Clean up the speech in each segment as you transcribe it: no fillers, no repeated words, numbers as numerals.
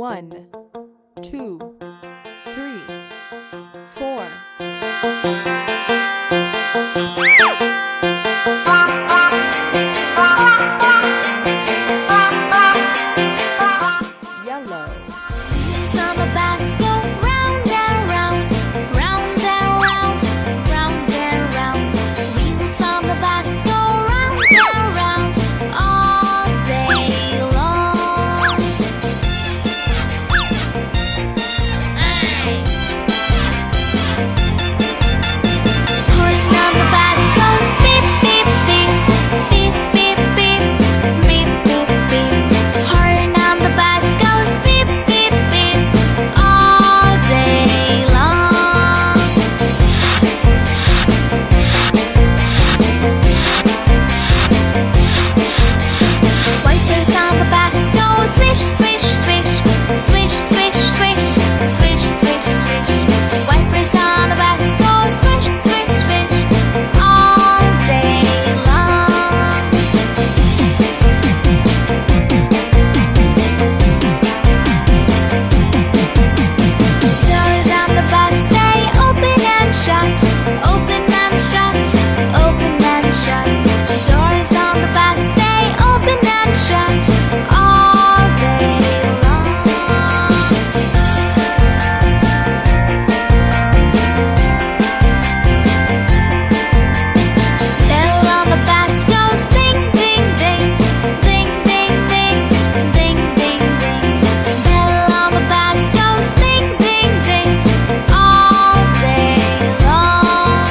1, 2, 3, 4. Yellow. Wheels on the bus go round and round, round and round, round and round. Wheels on the bus go round and round all day long. Horn on the bus goes beep beep beep, beep beep beep, beep beep beep. Horn on the bus goes beep beep beep all day long. Wipers on the bus go swish swish swish, swish swish swish, swish swish swish. Wipers on the bus go swish swish swish all day long. Doors on the bus they open and shut, open and shut, open and shut. Doors on the bus they open and shut all day long. Bell on the bus goes ding ding ding, ding ding ding, ding ding ding. Bell on the bus goes ding ding ding all day long.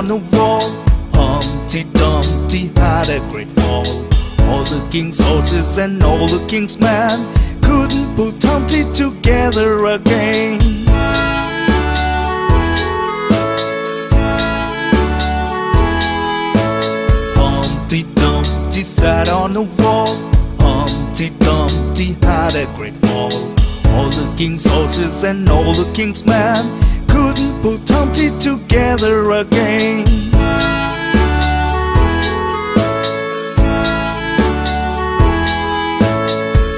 on the wall. Humpty Dumpty had a great fall. All the king's horses and all the king's men couldn't put Humpty together again. Humpty Dumpty sat on the wall. Humpty Dumpty had a great fall. All the king's horses and all the king's men couldn't put Humpty together again.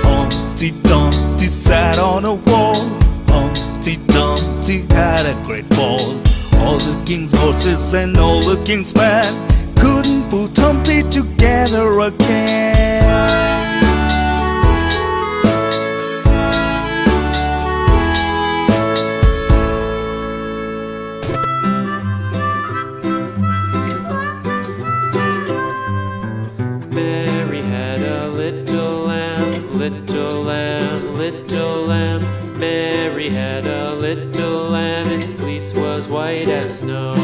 Humpty Dumpty sat on a wall. Humpty Dumpty had a great fall. All the king's horses and all the king's men couldn't put Humpty together again. Mary had a little lamb, little lamb, little lamb. Mary had a little lamb, its fleece was white as snow.